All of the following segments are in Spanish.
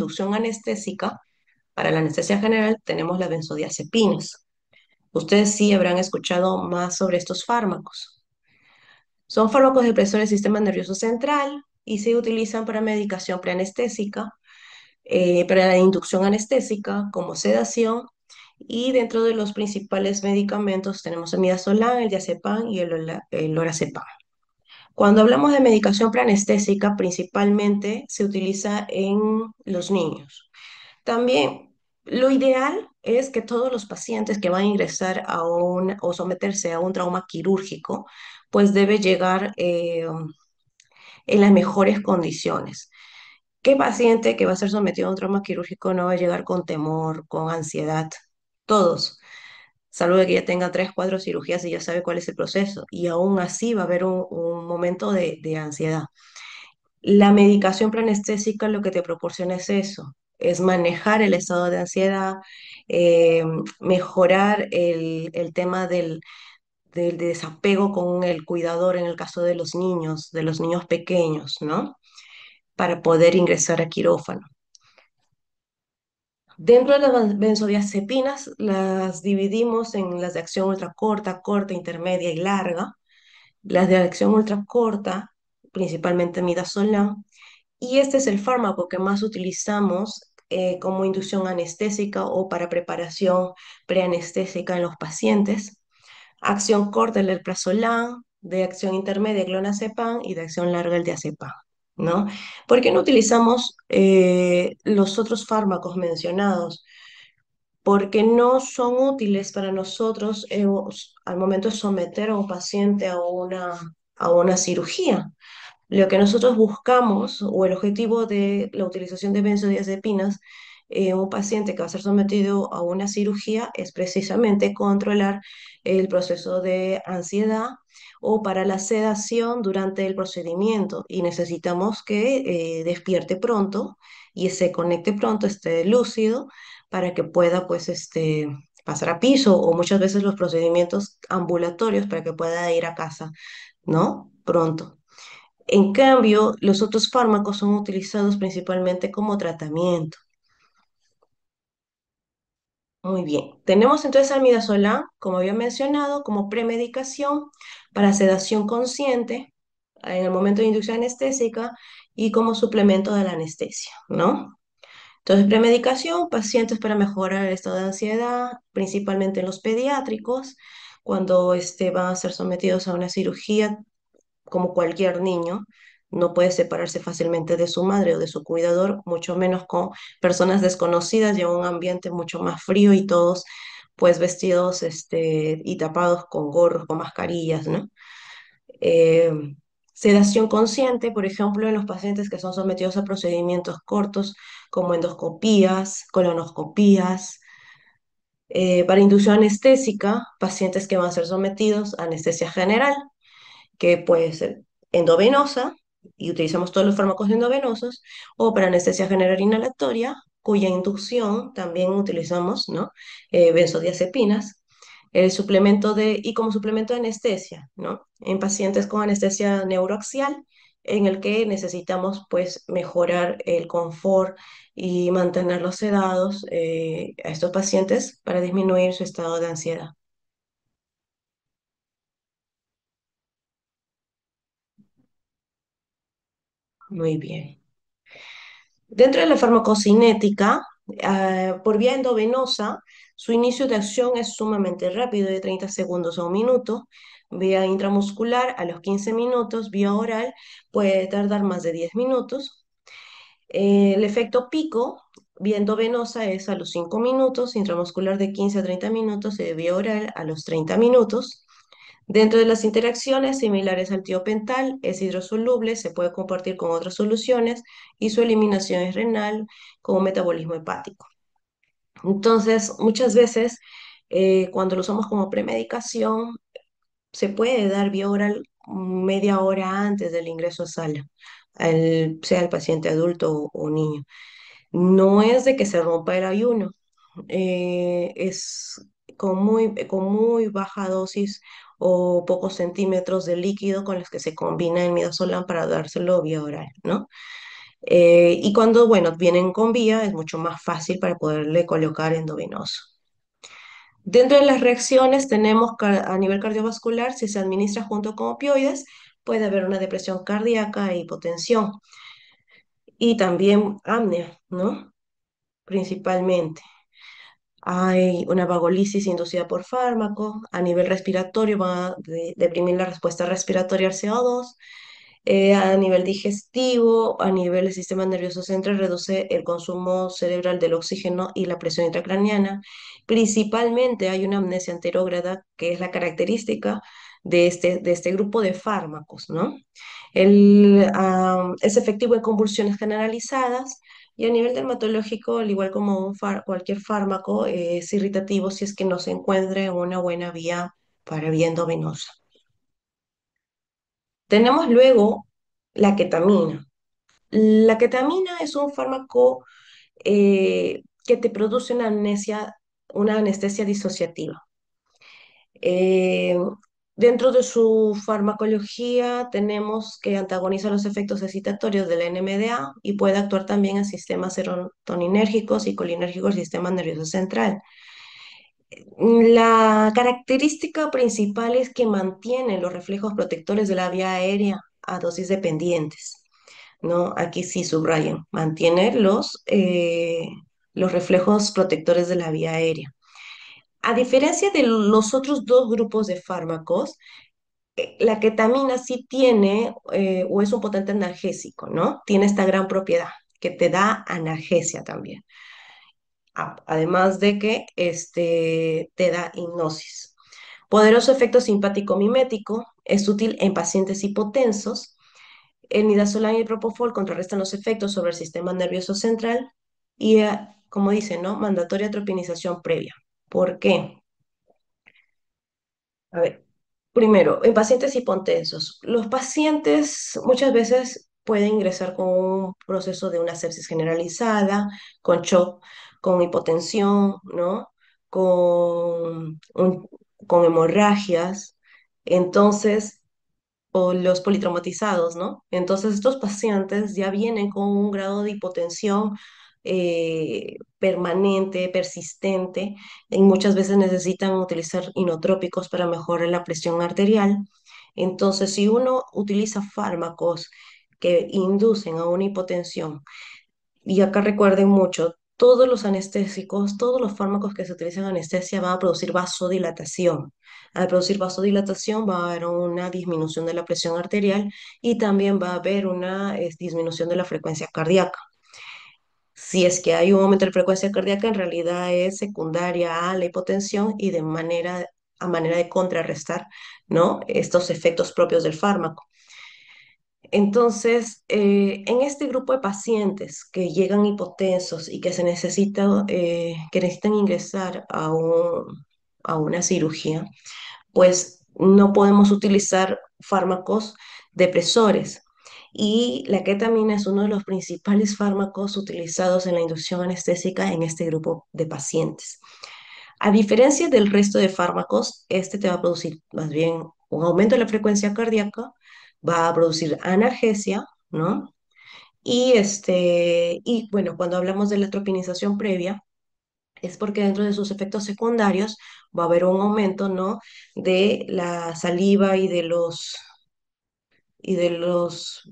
inducción anestésica, para la anestesia general tenemos las benzodiazepinas. Ustedes sí habrán escuchado más sobre estos fármacos. Son fármacos depresores del sistema nervioso central y se utilizan para medicación preanestésica, para la inducción anestésica como sedación, y dentro de los principales medicamentos tenemos el midazolam, el diazepam y el lorazepam. Cuando hablamos de medicación preanestésica, principalmente se utiliza en los niños. También lo ideal es que todos los pacientes que van a ingresar o someterse a un trauma quirúrgico, pues debe llegar en las mejores condiciones. ¿Qué paciente que va a ser sometido a un trauma quirúrgico no va a llegar con temor, con ansiedad? Todos, salvo de que ya tenga 3, 4 cirugías y ya sabe cuál es el proceso. Y aún así va a haber un momento de ansiedad. La medicación preanestésica lo que te proporciona es eso, es manejar el estado de ansiedad, eh, mejorar el tema del desapego con el cuidador en el caso de los niños pequeños, ¿no? Para poder ingresar a quirófano. Dentro de las benzodiazepinas las dividimos en las de acción ultracorta, corta, intermedia y larga. Las de acción ultracorta, principalmente midazolam, y este es el fármaco que más utilizamos como inducción anestésica o para preparación preanestésica en los pacientes. Acción corta el alprazolam, de acción intermedia el clonazepam y de acción larga el diazepam, ¿no? ¿Por qué no utilizamos los otros fármacos mencionados? Porque no son útiles para nosotros al momento de someter a un paciente a una cirugía. Lo que nosotros buscamos o el objetivo de la utilización de benzodiazepinas en un paciente que va a ser sometido a una cirugía es precisamente controlar el proceso de ansiedad o para la sedación durante el procedimiento y necesitamos que despierte pronto y se conecte pronto, esté lúcido para que pueda pues pasar a piso o muchas veces los procedimientos ambulatorios para que pueda ir a casa, ¿no? Pronto. En cambio, los otros fármacos son utilizados principalmente como tratamiento. Muy bien. Tenemos entonces al midazolam, como había mencionado, como premedicación para sedación consciente en el momento de inducción anestésica y como suplemento de la anestesia, ¿no? Entonces, premedicación, pacientes para mejorar el estado de ansiedad, principalmente en los pediátricos, cuando van a ser sometidos a una cirugía como cualquier niño, no puede separarse fácilmente de su madre o de su cuidador, mucho menos con personas desconocidas y en un ambiente mucho más frío y todos pues vestidos y tapados con gorros, con mascarillas, ¿no? Eh, Sedación consciente, por ejemplo, en los pacientes que son sometidos a procedimientos cortos como endoscopías, colonoscopías, para inducción anestésica, pacientes que van a ser sometidos a anestesia general, que puede ser endovenosa, y utilizamos todos los fármacos endovenosos, o para anestesia general inhalatoria, cuya inducción también utilizamos, ¿no? Benzodiazepinas, y como suplemento de anestesia, ¿no? En pacientes con anestesia neuroaxial, en el que necesitamos, pues, mejorar el confort y mantenerlos sedados a estos pacientes para disminuir su estado de ansiedad. Muy bien. Dentro de la farmacocinética, por vía endovenosa, su inicio de acción es sumamente rápido, de 30 segundos a un minuto. Vía intramuscular, a los 15 minutos. Vía oral, puede tardar más de 10 minutos. El efecto pico, vía endovenosa, es a los 5 minutos, intramuscular de 15 a 30 minutos y vía oral a los 30 minutos. Dentro de las interacciones similares al tiopental, es hidrosoluble, se puede compartir con otras soluciones y su eliminación es renal con metabolismo hepático. Entonces, muchas veces, cuando lo usamos como premedicación, se puede dar vía oral media hora antes del ingreso a sala, sea el paciente adulto o niño. No es de que se rompa el ayuno, es con muy baja dosis o pocos centímetros de líquido con los que se combina el midazolam para dárselo vía oral, ¿no? Y cuando, bueno, vienen con vía es mucho más fácil para poderle colocar endovenoso. Dentro de las reacciones tenemos a nivel cardiovascular, si se administra junto con opioides, puede haber una depresión cardíaca e hipotensión y también apnea, ¿no? Principalmente. Hay una vagolisis inducida por fármaco, a nivel respiratorio va a deprimir la respuesta respiratoria al CO2, a nivel digestivo, a nivel del sistema nervioso central, reduce el consumo cerebral del oxígeno y la presión intracraniana. Principalmente hay una amnesia anterógrada, que es la característica de este grupo de fármacos, ¿no? Es efectivo en convulsiones generalizadas y a nivel dermatológico, al igual como cualquier fármaco, es irritativo si es que no se encuentra en una buena vía para vía endovenosa. Tenemos luego la ketamina. La ketamina es un fármaco que te produce una anestesia disociativa. Eh, Dentro de su farmacología tenemos que antagoniza los efectos excitatorios de la NMDA y puede actuar también en sistemas serotoninérgicos y colinérgicos del sistema nervioso central. La característica principal es que mantiene los reflejos protectores de la vía aérea a dosis dependientes, ¿no? Aquí sí subrayan, mantiene los reflejos protectores de la vía aérea. A diferencia de los otros dos grupos de fármacos, la ketamina sí tiene, o es un potente analgésico, ¿no? Tiene esta gran propiedad que te da analgesia también. Además de que te da hipnosis. Poderoso efecto simpático mimético, es útil en pacientes hipotensos. El midazolam y el propofol contrarrestan los efectos sobre el sistema nervioso central y, como dicen, ¿no? Mandatoria tropinización previa. ¿Por qué? A ver, primero, en pacientes hipotensos, los pacientes muchas veces pueden ingresar con un proceso de una sepsis generalizada, con shock, con hipotensión, ¿no? Con, un- con hemorragias. Entonces, o los politraumatizados, ¿no? Entonces, estos pacientes ya vienen con un grado de hipotensión permanente, persistente, y muchas veces necesitan utilizar inotrópicos para mejorar la presión arterial. Entonces, si uno utiliza fármacos que inducen a una hipotensión, y acá recuerden mucho, todos los anestésicos, todos los fármacos que se utilizan en anestesia van a producir vasodilatación. Al producir vasodilatación va a haber una disminución de la presión arterial y también va a haber una disminución de la frecuencia cardíaca. Si es que hay un aumento de frecuencia cardíaca, en realidad es secundaria a la hipotensión y a manera de contrarrestar, ¿no? Estos efectos propios del fármaco. Entonces, en este grupo de pacientes que llegan hipotensos y que que necesitan ingresar a una cirugía, pues no podemos utilizar fármacos depresores. Y la ketamina es uno de los principales fármacos utilizados en la inducción anestésica en este grupo de pacientes. A diferencia del resto de fármacos, este te va a producir más bien un aumento de la frecuencia cardíaca, va a producir analgesia, ¿no? Y bueno, cuando hablamos de la tropinización previa, es porque dentro de sus efectos secundarios va a haber un aumento, ¿no? De la saliva y de los, y de los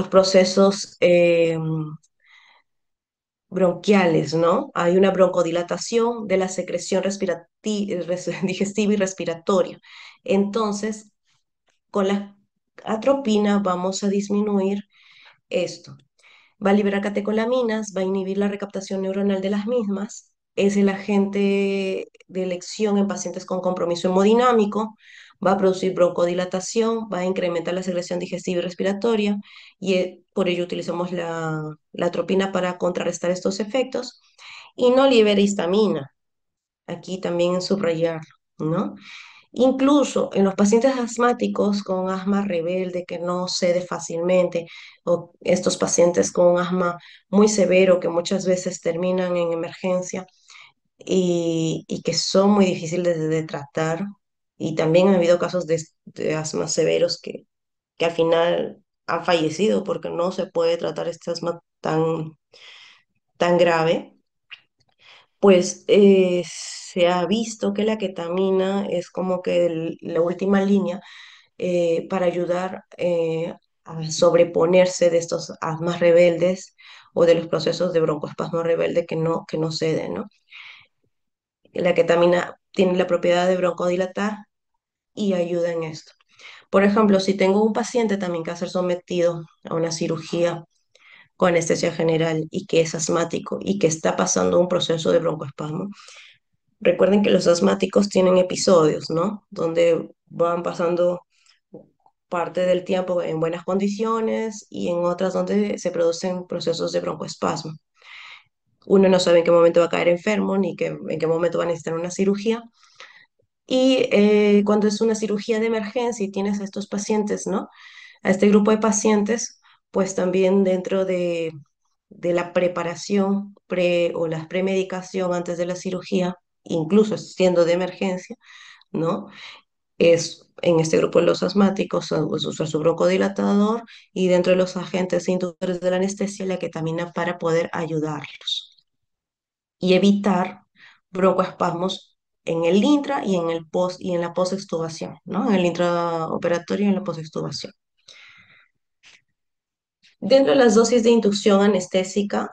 procesos bronquiales, ¿no? Hay una broncodilatación de la secreción digestiva y respiratoria. Entonces, con la atropina vamos a disminuir esto. Va a liberar catecolaminas, va a inhibir la recaptación neuronal de las mismas, es el agente de elección en pacientes con compromiso hemodinámico, va a producir broncodilatación, va a incrementar la secreción digestiva y respiratoria, y por ello utilizamos la atropina para contrarrestar estos efectos, y no libera histamina, aquí también subrayarlo, ¿no? Incluso en los pacientes asmáticos con asma rebelde que no cede fácilmente, o estos pacientes con un asma muy severo que muchas veces terminan en emergencia y que son muy difíciles de tratar. Y también ha habido casos de asma severos que al final han fallecido porque no se puede tratar este asma tan grave, pues se ha visto que la ketamina es como que la última línea para ayudar a sobreponerse de estos asmas rebeldes o de los procesos de broncoespasmo rebelde que no ceden, ¿no? La ketamina tiene la propiedad de broncodilatar y ayuda en esto. Por ejemplo, si tengo un paciente también que va a ser sometido a una cirugía con anestesia general y que es asmático y que está pasando un proceso de broncoespasmo, recuerden que los asmáticos tienen episodios, ¿no? Donde van pasando parte del tiempo en buenas condiciones y en otras donde se producen procesos de broncoespasmo. Uno no sabe en qué momento va a caer enfermo ni en qué momento va a necesitar una cirugía. Y cuando es una cirugía de emergencia y tienes a estos pacientes, ¿no? A este grupo de pacientes, pues también dentro de la preparación o la premedicación antes de la cirugía, incluso siendo de emergencia, ¿no? Es en este grupo de los asmáticos, pues, usar su broncodilatador y dentro de los agentes inductores de la anestesia, la ketamina para poder ayudarlos y evitar broncoespasmos en el intra y en el post y en la postextubación, ¿no? En el intraoperatorio y en la postextubación. Dentro de las dosis de inducción anestésica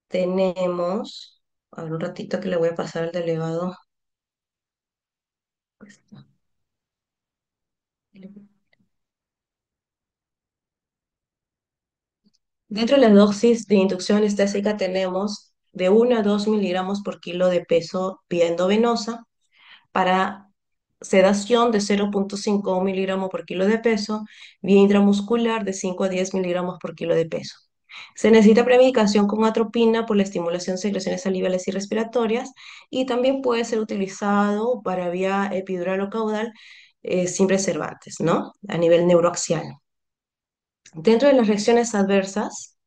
tenemos, a ver un ratito que le voy a pasar al delegado. Dentro de la dosis de inducción anestésica tenemos de 1 a 2 miligramos por kilo de peso vía endovenosa para sedación de 0,5 miligramos por kilo de peso, vía intramuscular de 5 a 10 miligramos por kilo de peso. Se necesita premedicación con atropina por la estimulación de secreciones salivales y respiratorias y también puede ser utilizado para vía epidural o caudal sin preservantes, ¿no? A nivel neuroaxial. Dentro de las reacciones adversas,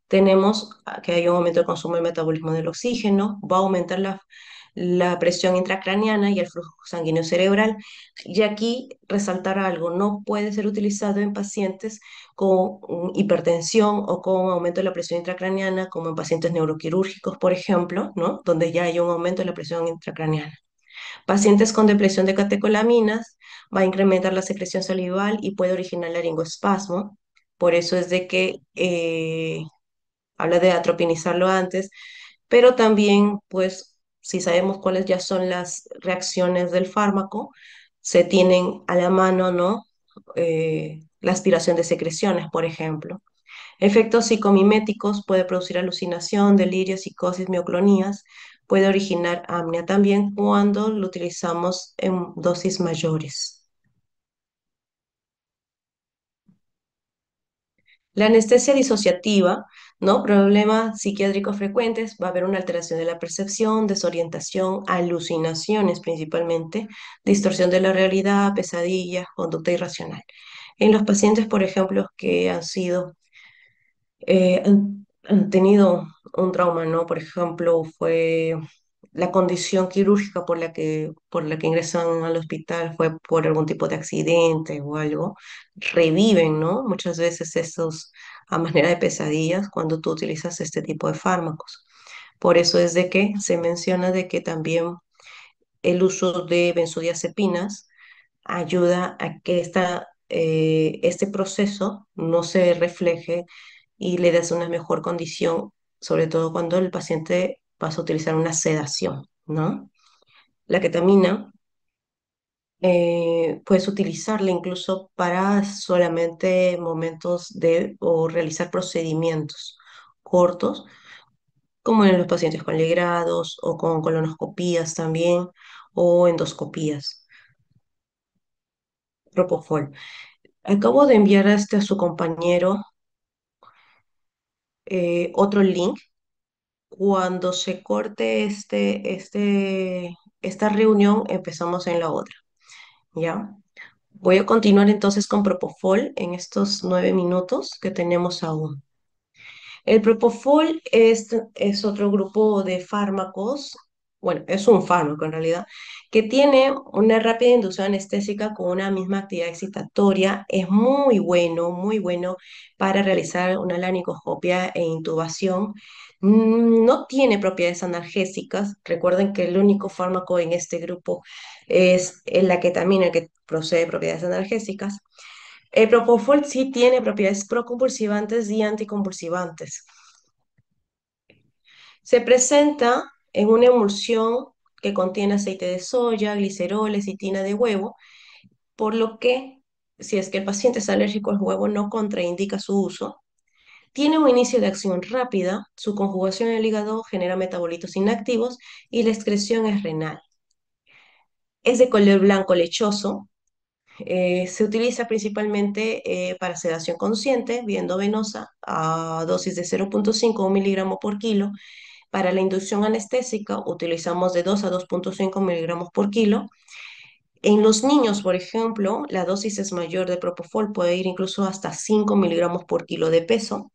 tenemos que hay un aumento del consumo y metabolismo del oxígeno, va a aumentar la presión intracraneana y el flujo sanguíneo cerebral. Y aquí resaltar algo, no puede ser utilizado en pacientes con hipertensión o con aumento de la presión intracraneana, como en pacientes neuroquirúrgicos, por ejemplo, ¿no? Donde ya hay un aumento de la presión intracraneana. Pacientes con depresión de catecolaminas va a incrementar la secreción salival y puede originar laringoespasmo. Por eso es de que habla de atropinizarlo antes, pero también, pues, si sabemos cuáles ya son las reacciones del fármaco, se tienen a la mano, ¿no? La aspiración de secreciones, por ejemplo. Efectos psicomiméticos puede producir alucinación, delirio, psicosis, mioclonías, puede originar apnea también cuando lo utilizamos en dosis mayores. La anestesia disociativa, ¿no? Problemas psiquiátricos frecuentes, va a haber una alteración de la percepción, desorientación, alucinaciones principalmente, distorsión de la realidad, pesadillas, conducta irracional. En los pacientes, por ejemplo, que han tenido un trauma, ¿no? Por ejemplo, fue la condición quirúrgica por la que ingresan al hospital fue por algún tipo de accidente o algo, reviven, ¿no? Muchas veces esos a manera de pesadillas cuando tú utilizas este tipo de fármacos. Por eso es de que se menciona de que también el uso de benzodiazepinas ayuda a que este proceso no se refleje y le das una mejor condición, sobre todo cuando el paciente pasa a utilizar una sedación, ¿no? La ketamina puedes utilizarla incluso para solamente momentos de o realizar procedimientos cortos, como en los pacientes con legrados o con colonoscopías también, o endoscopías. Propofol. Acabo de enviar a su compañero otro link. Cuando se corte esta reunión, empezamos en la otra, ¿ya? Voy a continuar entonces con Propofol en estos 9 minutos que tenemos aún. El Propofol es otro grupo de fármacos bueno, es un fármaco en realidad, que tiene una rápida inducción anestésica con una misma actividad excitatoria. Es muy bueno para realizar una laringoscopia e intubación. No tiene propiedades analgésicas. Recuerden que el único fármaco en este grupo es la ketamina, que posee propiedades analgésicas. El propofol sí tiene propiedades proconvulsivantes y anticonvulsivantes. Se presenta en una emulsión que contiene aceite de soya, glicerol, lecitina de huevo, por lo que si es que el paciente es alérgico al huevo no contraindica su uso. Tiene un inicio de acción rápida, su conjugación en el hígado genera metabolitos inactivos y la excreción es renal. Es de color blanco lechoso. Se utiliza principalmente para sedación consciente, vía endovenosa, a dosis de 0,5 miligramos por kilo. Para la inducción anestésica utilizamos de 2 a 2,5 miligramos por kilo. En los niños, por ejemplo, la dosis es mayor de propofol, puede ir incluso hasta 5 miligramos por kilo de peso.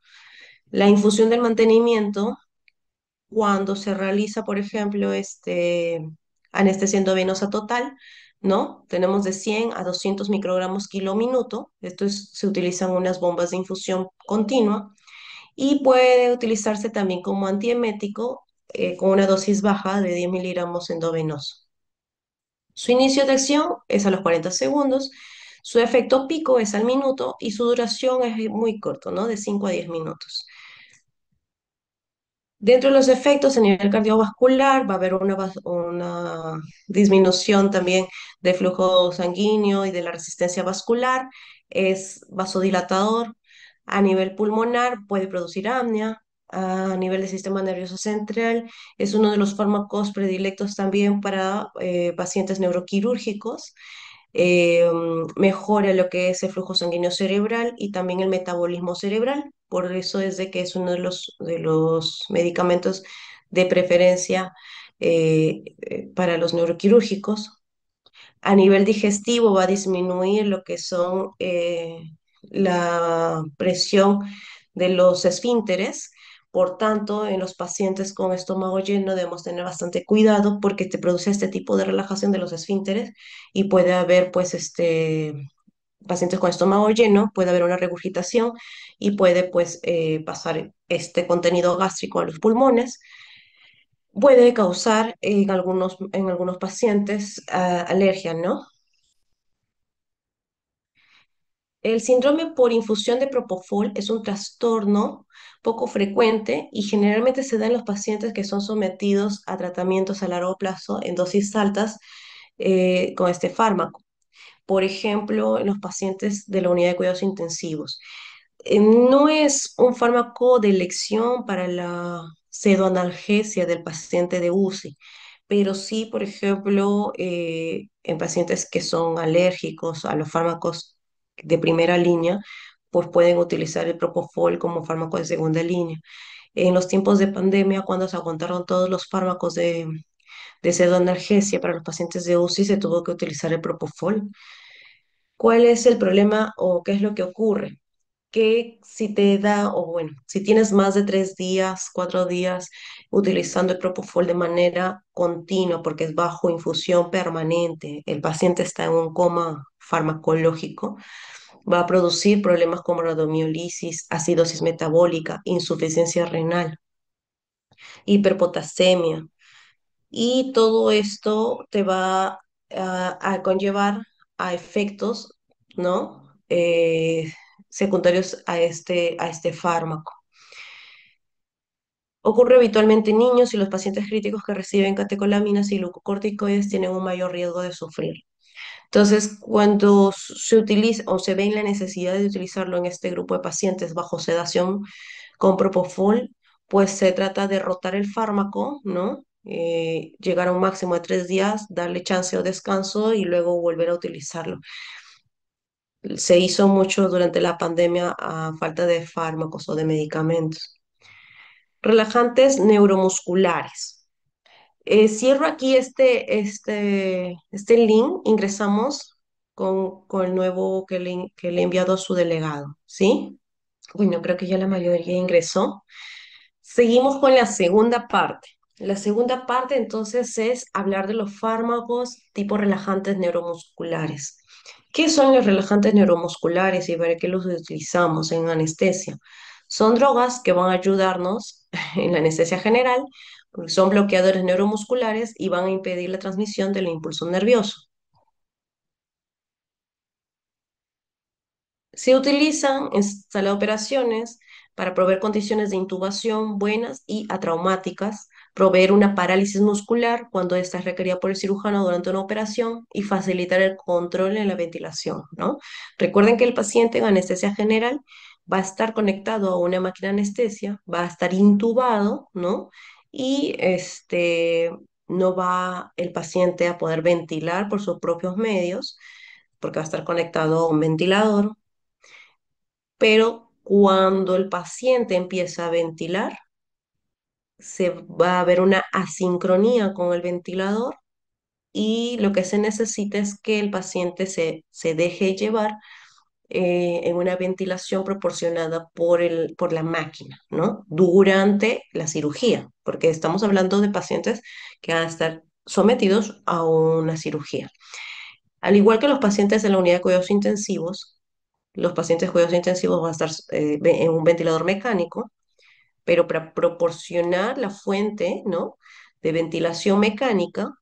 La infusión del mantenimiento, cuando se realiza, por ejemplo, anestesia endovenosa total, ¿no? Tenemos de 100 a 200 microgramos kilo minuto. Se utilizan unas bombas de infusión continua y puede utilizarse también como antiemético con una dosis baja de 10 miligramos endovenoso. Su inicio de acción es a los 40 segundos, su efecto pico es al minuto y su duración es muy corto, ¿no? De 5 a 10 minutos. Dentro de los efectos a nivel cardiovascular va a haber una disminución también de flujo sanguíneo y de la resistencia vascular, es vasodilatador. A nivel pulmonar puede producir apnea. A nivel del sistema nervioso central es uno de los fármacos predilectos también para pacientes neuroquirúrgicos. Mejora lo que es el flujo sanguíneo cerebral y también el metabolismo cerebral. Por eso es de que es uno de los medicamentos de preferencia para los neuroquirúrgicos. A nivel digestivo va a disminuir lo que son la presión de los esfínteres. Por tanto, en los pacientes con estómago lleno debemos tener bastante cuidado porque te produce este tipo de relajación de los esfínteres y puede haber, pues, pacientes con estómago lleno, puede haber una regurgitación y puede, pues, pasar este contenido gástrico a los pulmones. Puede causar en algunos pacientes alergia, ¿no? El síndrome por infusión de propofol es un trastorno poco frecuente y generalmente se da en los pacientes que son sometidos a tratamientos a largo plazo en dosis altas con este fármaco. Por ejemplo, en los pacientes de la unidad de cuidados intensivos. No es un fármaco de elección para la pseudoanalgesia del paciente de UCI, pero sí, por ejemplo, en pacientes que son alérgicos a los fármacos de primera línea, pues pueden utilizar el propofol como fármaco de segunda línea. En los tiempos de pandemia, cuando se agotaron todos los fármacos de pseudoanalgesia para los pacientes de UCI, se tuvo que utilizar el propofol. ¿Cuál es el problema o qué es lo que ocurre? Que si te da, o bueno, si tienes más de 3 días, 4 días utilizando el propofol de manera continua, porque es bajo infusión permanente, el paciente está en un coma farmacológico, va a producir problemas como rhabdomiolisis, acidosis metabólica, insuficiencia renal, hiperpotasemia. Y todo esto te va a conllevar a efectos, ¿no? Secundarios a este fármaco. Ocurre habitualmente en niños y los pacientes críticos que reciben catecolaminas y glucocorticoides tienen un mayor riesgo de sufrir. Entonces, cuando se utiliza o se ve en la necesidad de utilizarlo en este grupo de pacientes bajo sedación con propofol, pues se trata de rotar el fármaco, ¿no? Llegar a un máximo de 3 días, darle chance o descanso y luego volver a utilizarlo. Se hizo mucho durante la pandemia a falta de fármacos o de medicamentos. Relajantes neuromusculares. Cierro aquí este link, ingresamos con el nuevo que le he enviado a su delegado, ¿sí? Bueno, creo que ya la mayoría ingresó. Seguimos con la segunda parte. La segunda parte entonces es hablar de los fármacos tipo relajantes neuromusculares. ¿Qué son los relajantes neuromusculares y para qué los utilizamos en anestesia? Son drogas que van a ayudarnos en la anestesia general, porque son bloqueadores neuromusculares y van a impedir la transmisión del impulso nervioso. Se utilizan en sala de operaciones para proveer condiciones de intubación buenas y atraumáticas, proveer una parálisis muscular cuando esta es requerida por el cirujano durante una operación y facilitar el control en la ventilación, ¿no? Recuerden que el paciente en anestesia general va a estar conectado a una máquina de anestesia, va a estar intubado, ¿no? Y no va el paciente a poder ventilar por sus propios medios, porque va a estar conectado a un ventilador, pero cuando el paciente empieza a ventilar, se va a ver una asincronía con el ventilador y lo que se necesita es que el paciente se deje llevar en una ventilación proporcionada por la máquina, ¿no? Durante la cirugía, porque estamos hablando de pacientes que van a estar sometidos a una cirugía. Al igual que los pacientes de la unidad de cuidados intensivos, los pacientes de cuidados intensivos van a estar en un ventilador mecánico, pero para proporcionar la fuente, ¿no? de ventilación mecánica,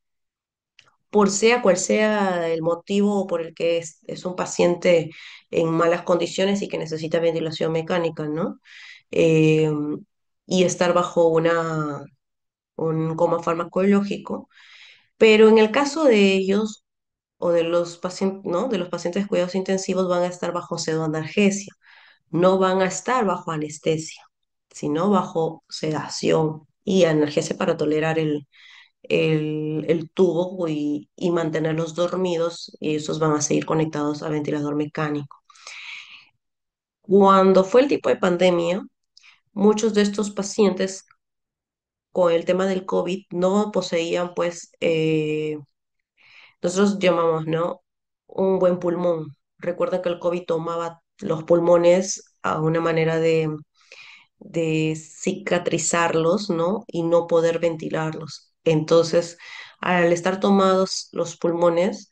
por sea cual sea el motivo por el que es un paciente en malas condiciones y que necesita ventilación mecánica, ¿no? Eh, y estar bajo un coma farmacológico. Pero en el caso de ellos o de los pacientes, ¿no? de los pacientes de cuidados intensivos van a estar bajo pseudoanalgesia, no van a estar bajo anestesia, sino bajo sedación y analgesia para tolerar el tubo y mantenerlos dormidos y esos van a seguir conectados al ventilador mecánico. Cuando fue el tipo de pandemia, muchos de estos pacientes con el tema del COVID no poseían, pues, nosotros llamamos, ¿no? Un buen pulmón. Recuerda que el COVID tomaba los pulmones a una manera de cicatrizarlos, ¿no? Y no poder ventilarlos. Entonces, al estar tomados los pulmones,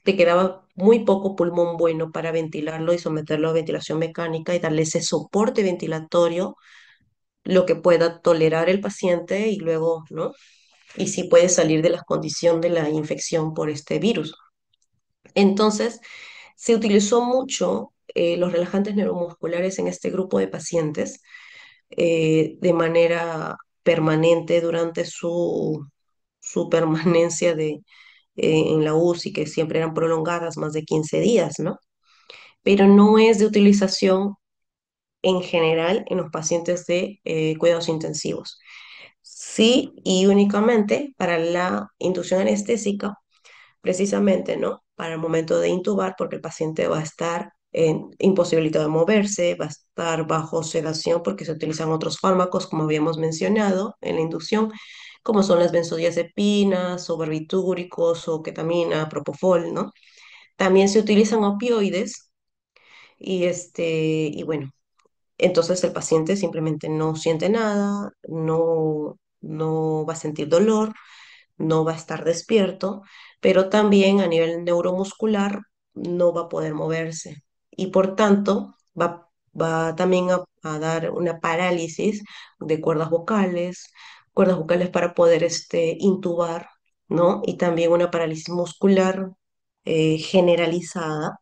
te quedaba muy poco pulmón bueno para ventilarlo y someterlo a ventilación mecánica y darle ese soporte ventilatorio, lo que pueda tolerar el paciente y luego, ¿no? Y si puede salir de la condición de la infección por este virus. Entonces, se utilizó mucho los relajantes neuromusculares en este grupo de pacientes de manera permanente durante su permanencia en la UCI, que siempre eran prolongadas, más de 15 días, ¿no? Pero no es de utilización en general en los pacientes de cuidados intensivos. Sí y únicamente para la inducción anestésica, precisamente, ¿no? Para el momento de intubar, porque el paciente va a estar imposibilitado de moverse, va a estar bajo sedación porque se utilizan otros fármacos, como habíamos mencionado en la inducción, como son las benzodiazepinas o barbitúricos o ketamina, propofol, ¿no? También se utilizan opioides y bueno, entonces el paciente simplemente no siente nada, no va a sentir dolor, no va a estar despierto, pero también a nivel neuromuscular no va a poder moverse y por tanto va también a dar una parálisis de cuerdas vocales para poder intubar, ¿no? Y también una parálisis muscular generalizada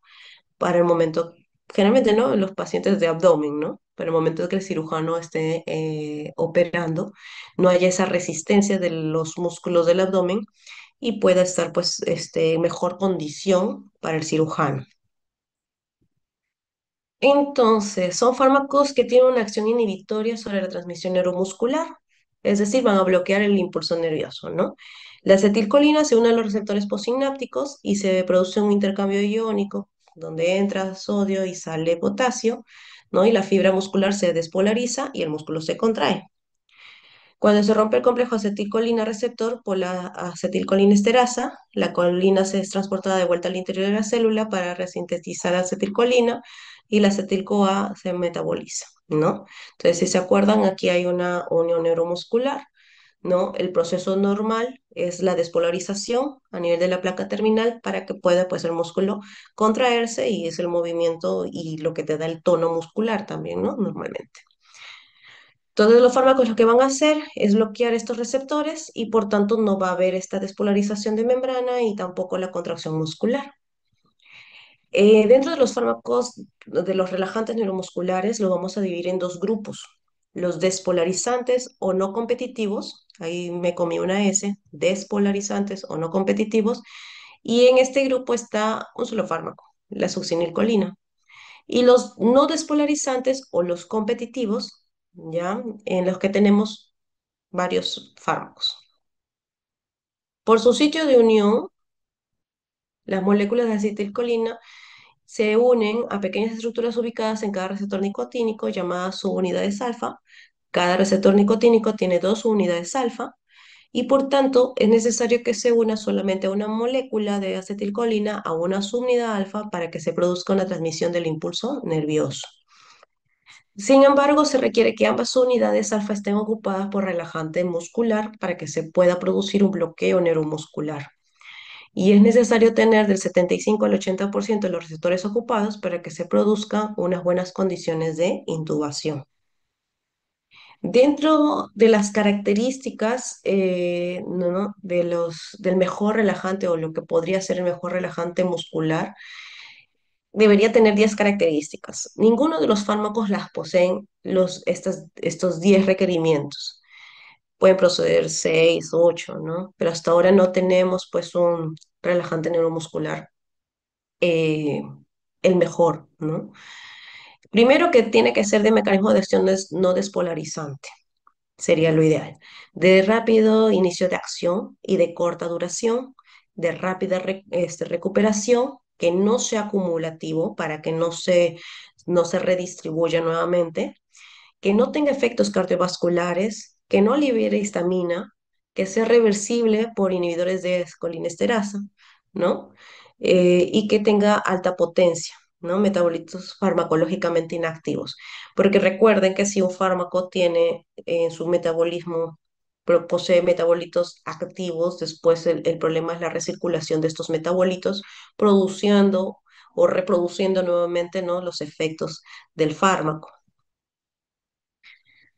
para el momento, generalmente, ¿no? Los pacientes de abdomen, ¿no? Para el momento de que el cirujano esté operando, no haya esa resistencia de los músculos del abdomen y pueda estar, pues, en mejor condición para el cirujano. Entonces, son fármacos que tienen una acción inhibitoria sobre la transmisión neuromuscular, es decir, van a bloquear el impulso nervioso, ¿no? La acetilcolina se une a los receptores postsinápticos y se produce un intercambio iónico donde entra sodio y sale potasio, ¿no? Y la fibra muscular se despolariza y el músculo se contrae. Cuando se rompe el complejo acetilcolina-receptor por la acetilcolinesterasa, la colina se es transportada de vuelta al interior de la célula para resintetizar acetilcolina y la acetil-CoA se metaboliza, ¿no? Entonces, si se acuerdan, aquí hay una unión neuromuscular, ¿no? El proceso normal es la despolarización a nivel de la placa terminal para que pueda, pues, el músculo contraerse y es el movimiento y lo que te da el tono muscular también, ¿no? Normalmente. Entonces, los fármacos lo que van a hacer es bloquear estos receptores y por tanto no va a haber esta despolarización de membrana y tampoco la contracción muscular. Dentro de los fármacos, de los relajantes neuromusculares, lo vamos a dividir en dos grupos. Los despolarizantes o no competitivos, ahí me comí una S, despolarizantes o no competitivos, y en este grupo está un solo fármaco, la succinilcolina. Y los no despolarizantes o los competitivos, ¿ya? En los que tenemos varios fármacos. Por su sitio de unión, las moléculas de acetilcolina se unen a pequeñas estructuras ubicadas en cada receptor nicotínico llamadas subunidades alfa. Cada receptor nicotínico tiene dos unidades alfa y por tanto es necesario que se una solamente una molécula de acetilcolina a una subunidad alfa para que se produzca una transmisión del impulso nervioso. Sin embargo, se requiere que ambas unidades alfa estén ocupadas por relajante muscular para que se pueda producir un bloqueo neuromuscular. Y es necesario tener del 75 al 80% de los receptores ocupados para que se produzcan unas buenas condiciones de intubación. Dentro de las características ¿no? del mejor relajante o lo que podría ser el mejor relajante muscular, debería tener 10 características. Ninguno de los fármacos las poseen estos 10 requerimientos. Pueden proceder 6, 8, ¿no? Pero hasta ahora no tenemos pues un relajante neuromuscular eh, el mejor, ¿no? Primero que tiene que ser de mecanismo de acción no despolarizante, sería lo ideal. De rápido inicio de acción y de corta duración, de rápida recuperación, que no sea acumulativo para que no se redistribuya nuevamente, que no tenga efectos cardiovasculares, que no libere histamina, que sea reversible por inhibidores de colinesterasa, ¿no? Y que tenga alta potencia, ¿no? Metabolitos farmacológicamente inactivos. Porque recuerden que si un fármaco tiene en su metabolismo, posee metabolitos activos, después el problema es la recirculación de estos metabolitos, produciendo o reproduciendo nuevamente, ¿no? Los efectos del fármaco.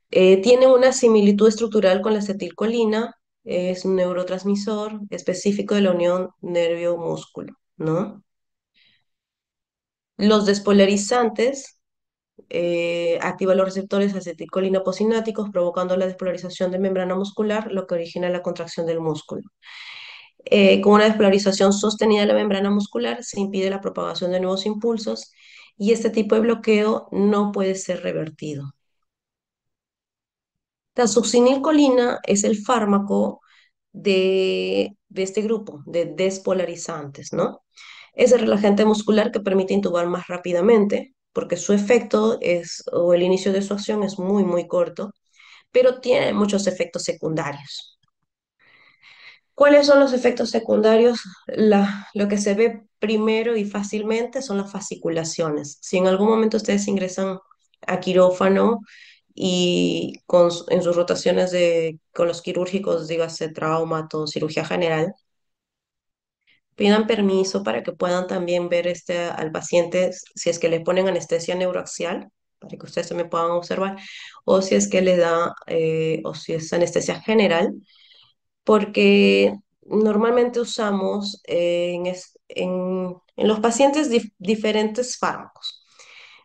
Tiene una similitud estructural con la acetilcolina, es un neurotransmisor específico de la unión nervio-músculo, ¿no? Los despolarizantes activan los receptores acetilcolina-posináticos, provocando la despolarización de membrana muscular, lo que origina la contracción del músculo. Con una despolarización sostenida de la membrana muscular, se impide la propagación de nuevos impulsos y este tipo de bloqueo no puede ser revertido. La succinilcolina es el fármaco de este grupo de despolarizantes, ¿no? Es el relajante muscular que permite intubar más rápidamente, porque su efecto es, o el inicio de su acción es muy, muy corto, pero tiene muchos efectos secundarios. ¿Cuáles son los efectos secundarios? Lo que se ve primero y fácilmente son las fasciculaciones. Si en algún momento ustedes ingresan a quirófano y en sus rotaciones con los quirúrgicos, dígase traumato, cirugía general, pidan permiso para que puedan también ver al paciente si es que le ponen anestesia neuroaxial, para que ustedes también puedan observar, o si es que le da, o si es anestesia general porque normalmente usamos en los pacientes diferentes fármacos,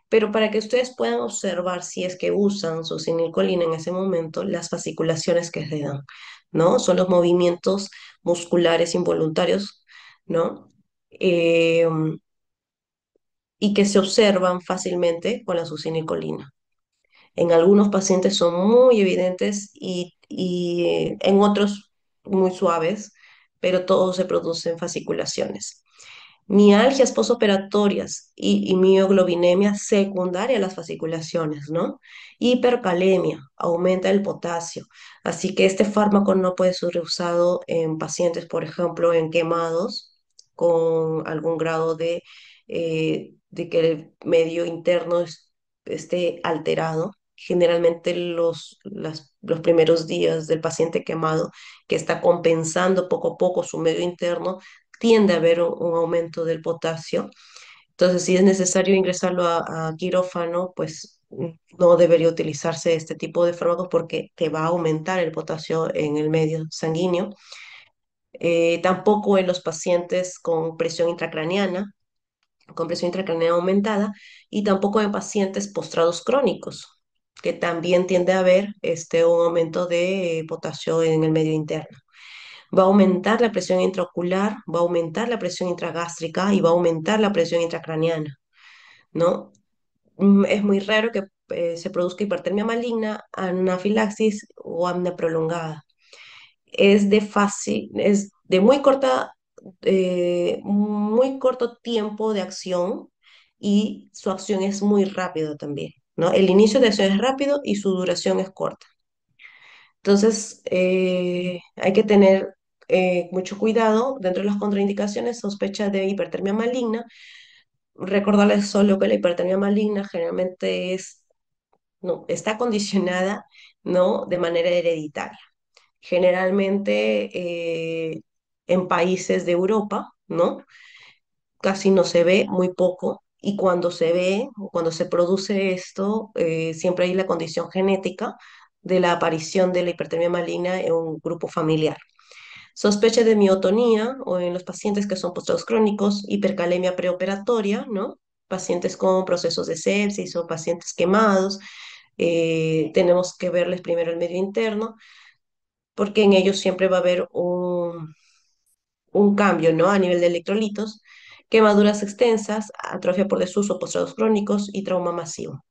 pero para que ustedes puedan observar si es que usan su cinilcolina en ese momento, las fasciculaciones que se dan, ¿no? Son los movimientos musculares involuntarios, ¿no? Eh, y que se observan fácilmente con la succinilcolina. En algunos pacientes son muy evidentes y en otros muy suaves, pero todos se producen fasciculaciones. Mialgias posoperatorias y mioglobinemia secundaria a las fasciculaciones, ¿no? Hipercalemia, aumenta el potasio. Así que este fármaco no puede ser usado en pacientes, por ejemplo, en quemados con algún grado de que el medio interno esté alterado generalmente los primeros días del paciente quemado, que está compensando poco a poco su medio interno, tiende a haber un aumento del potasio. Entonces, si es necesario ingresarlo a quirófano, pues no debería utilizarse este tipo de fármacos porque te va a aumentar el potasio en el medio sanguíneo. Tampoco en los pacientes con presión intracraneana aumentada, y tampoco en pacientes postrados crónicos, que también tiende a haber un aumento de potasio en el medio interno. Va a aumentar la presión intraocular, va a aumentar la presión intragástrica y va a aumentar la presión intracraneana, ¿no? Es muy raro que se produzca hipertermia maligna, anafilaxis o apnea prolongada. Es de muy corto tiempo de acción, y su acción es muy rápida también, ¿no? El inicio de acción es rápido y su duración es corta. Entonces, hay que tener mucho cuidado dentro de las contraindicaciones, sospecha de hipertermia maligna. Recordarles solo que la hipertermia maligna generalmente no, está condicionada, ¿no?, de manera hereditaria. Generalmente en países de Europa, ¿no? Casi no se ve, muy poco, y cuando se ve, o cuando se produce esto, siempre hay la condición genética de la aparición de la hipertermia maligna en un grupo familiar. Sospecha de miotonía o en los pacientes que son postrados crónicos, hipercalemia preoperatoria, ¿no? Pacientes con procesos de sepsis o pacientes quemados, tenemos que verles primero el medio interno, porque en ellos siempre va a haber un cambio, ¿no?, a nivel de electrolitos, quemaduras extensas, atrofia por desuso, postrados crónicos y trauma masivo.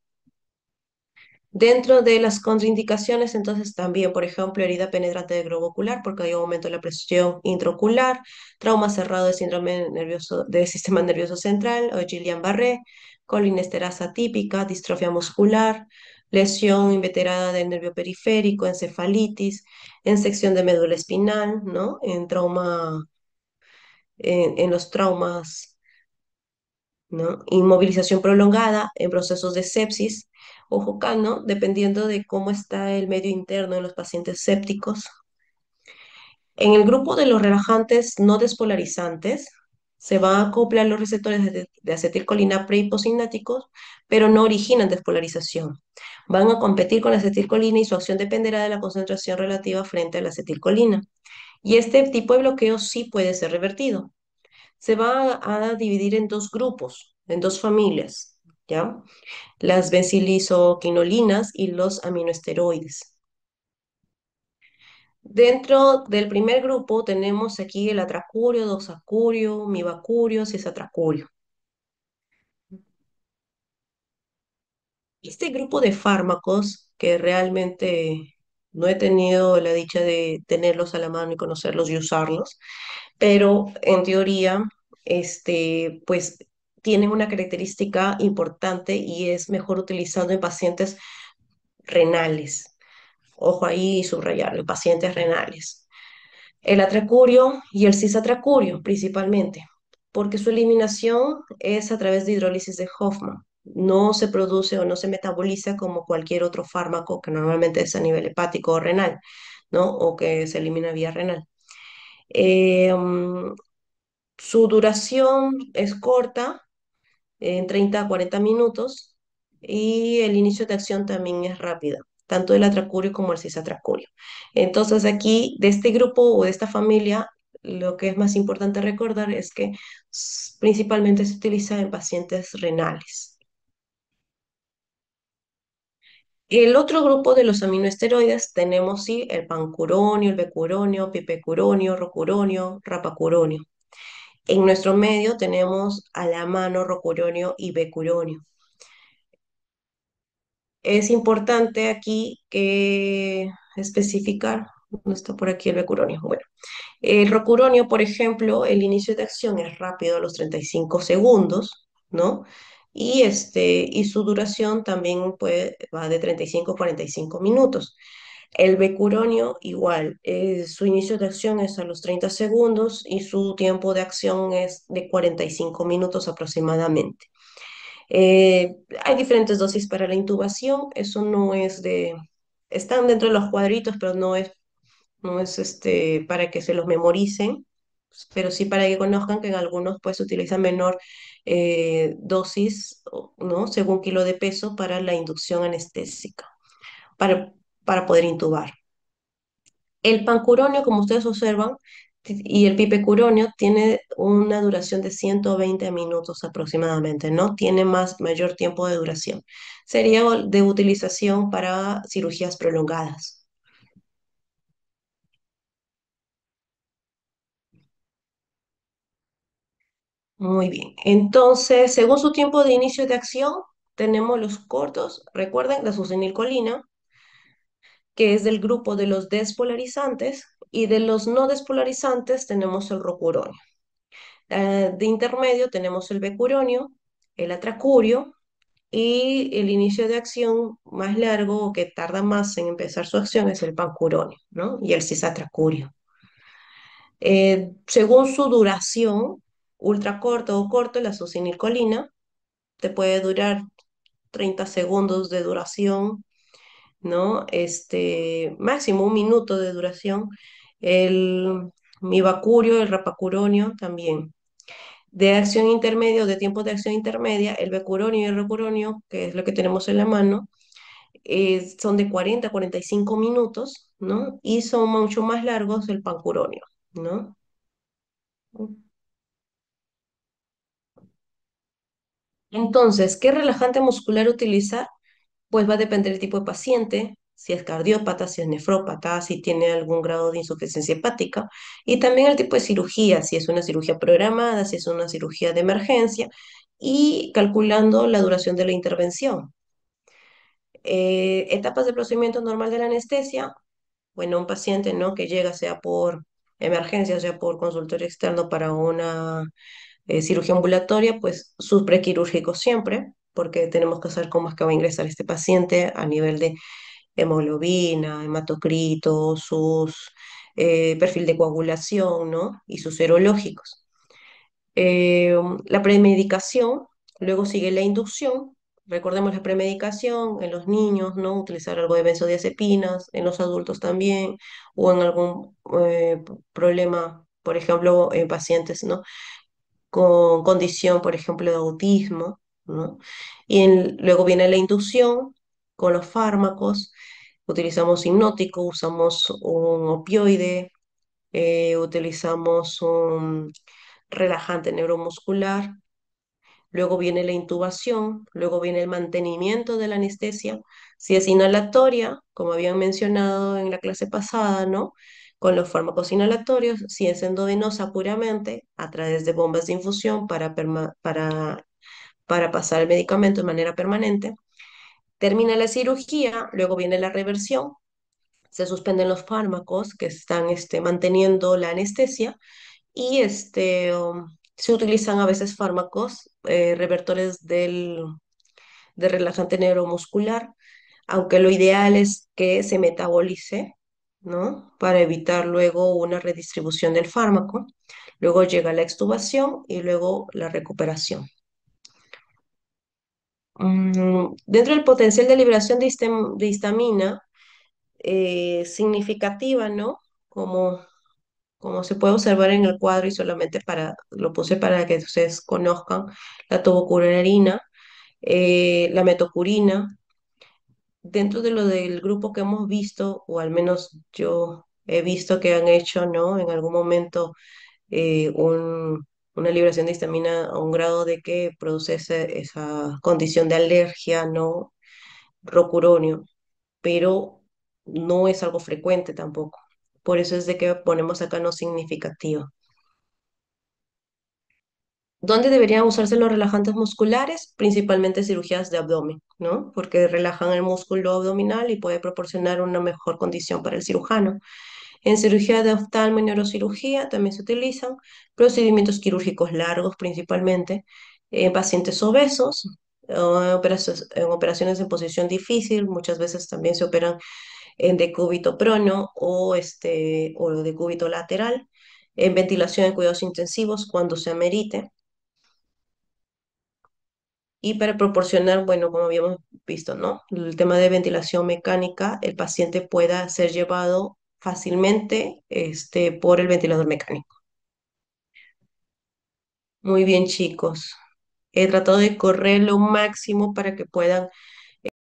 Dentro de las contraindicaciones, entonces también, por ejemplo, herida penetrante de globo ocular, porque hay aumento de la presión intraocular, trauma cerrado de síndrome nervioso, del sistema nervioso central o Guillain-Barré, colinesterasa típica, distrofia muscular, lesión inveterada del nervio periférico, encefalitis, en sección de médula espinal, ¿no? En los traumas, ¿no? Inmovilización prolongada en procesos de sepsis. Ojo acá, ¿no? Dependiendo de cómo está el medio interno en los pacientes sépticos. En el grupo de los relajantes no despolarizantes, se van a acoplar los receptores de acetilcolina pre y poscináticos, pero no originan despolarización. Van a competir con la acetilcolina y su acción dependerá de la concentración relativa frente a la acetilcolina. Y este tipo de bloqueo sí puede ser revertido. Se va a dividir en dos grupos, en dos familias, ¿ya? Las bencilisoquinolinas y los aminoesteroides. Dentro del primer grupo tenemos aquí el atracurio, doxacurio, mibacurio, cisatracurio. Este grupo de fármacos, que realmente no he tenido la dicha de tenerlos a la mano y conocerlos y usarlos, pero en teoría, pues tienen una característica importante y es mejor utilizado en pacientes renales. Ojo ahí, subrayarlo, pacientes renales. El atracurio y el cisatracurio principalmente, porque su eliminación es a través de hidrólisis de Hoffman. No se produce o no se metaboliza como cualquier otro fármaco que normalmente es a nivel hepático o renal, ¿no? O que se elimina vía renal. Eh, mm, Su duración es corta, en 30 a 40 minutos, y el inicio de acción también es rápida, tanto el atracurio como el cisatracurio. Entonces aquí, de este grupo o de esta familia, lo que es más importante recordar es que principalmente se utiliza en pacientes renales. El otro grupo de los aminoesteroides tenemos, sí, el pancuronio, el becuronio, pipecuronio, rocuronio, rapacuronio. En nuestro medio tenemos a la mano rocuronio y becuronio. Es importante aquí que especificar, no está por aquí el becuronio. Bueno, el rocuronio, por ejemplo, el inicio de acción es rápido a los 35 segundos, ¿no? Y su duración también va de 35 a 45 minutos. El becuronio igual, su inicio de acción es a los 30 segundos y su tiempo de acción es de 45 minutos aproximadamente. Hay diferentes dosis para la intubación, eso no es de, están dentro de los cuadritos, pero no es para que se los memoricen, pero sí para que conozcan que en algunos pues se utiliza menor dosis, ¿no? Según kilo de peso para la inducción anestésica, para, para poder intubar. El pancuronio, como ustedes observan, y el pipecuronio tiene una duración de 120 minutos aproximadamente, ¿no? Tiene mayor tiempo de duración. Sería de utilización para cirugías prolongadas. Muy bien. Entonces, según su tiempo de inicio de acción, tenemos los cortos. Recuerden la succinilcolina, que es del grupo de los despolarizantes, y de los no despolarizantes tenemos el rocuronio. De intermedio tenemos el becuronio, el atracurio, y el inicio de acción más largo o que tarda más en empezar su acción es el pancuronio, ¿no? Y el cisatracurio. Según su duración, ultra corto o corto, la succinilcolina te puede durar 30 segundos de duración, ¿no? Máximo un minuto de duración. El mibacurio, el rapacuronio también. De acción intermedia o de tiempo de acción intermedia, el becuronio y el rocuronio, que es lo que tenemos en la mano, son de 40 a 45 minutos, ¿no? Y son mucho más largos el pancuronio, ¿no? Entonces, ¿qué relajante muscular utilizar? Pues va a depender del tipo de paciente, si es cardiópata, si es nefrópata, si tiene algún grado de insuficiencia hepática, y también el tipo de cirugía, si es una cirugía programada, si es una cirugía de emergencia, y calculando la duración de la intervención. Etapas de procedimiento normal de la anestesia, bueno, un paciente, ¿no? Que llega sea por emergencia, sea por consultorio externo para una cirugía ambulatoria, pues sus prequirúrgicos siempre, porque tenemos que saber cómo es que va a ingresar este paciente a nivel de hemoglobina, hematocrito, sus perfil de coagulación, ¿no? Y sus serológicos. La premedicación, luego sigue la inducción. Recordemos la premedicación en los niños, ¿no? Utilizar algo de benzodiazepinas, en los adultos también, o en algún problema, por ejemplo, en pacientes, ¿no? Con condición, por ejemplo, de autismo, ¿no? Luego viene la inducción con los fármacos, utilizamos hipnótico, usamos un opioide, utilizamos un relajante neuromuscular, luego viene la intubación, luego viene el mantenimiento de la anestesia. Si es inhalatoria, como habían mencionado en la clase pasada, ¿no? Con los fármacos inhalatorios, si es endovenosa puramente, a través de bombas de infusión para pasar el medicamento de manera permanente. Termina la cirugía, luego viene la reversión, se suspenden los fármacos que están manteniendo la anestesia y se utilizan a veces fármacos revertores del relajante neuromuscular, aunque lo ideal es que se metabolice, ¿no? Para evitar luego una redistribución del fármaco. Luego llega la extubación y luego la recuperación. Dentro del potencial de liberación de histamina, significativa, ¿no? Como se puede observar en el cuadro y solamente lo puse para que ustedes conozcan la tobocularina, la metocurina. Dentro de lo del grupo que hemos visto, o al menos yo he visto que han hecho, ¿no? En algún momento una liberación de histamina a un grado de que produce esa condición de alergia, ¿no? Rocuronio, pero no es algo frecuente tampoco. Por eso es de que ponemos acá no significativa. ¿Dónde deberían usarse los relajantes musculares? Principalmente cirugías de abdomen, ¿no? Porque relajan el músculo abdominal y puede proporcionar una mejor condición para el cirujano. En cirugía de oftalmo y neurocirugía también se utilizan procedimientos quirúrgicos largos principalmente en pacientes obesos, en operaciones en posición difícil, muchas veces también se operan en decúbito prono o decúbito lateral, en ventilación en cuidados intensivos cuando se amerite. y para proporcionar, bueno, como habíamos visto, ¿no? El tema de ventilación mecánica, el paciente pueda ser llevado fácilmente por el ventilador mecánico. Muy bien, chicos. He tratado de correr lo máximo para que puedan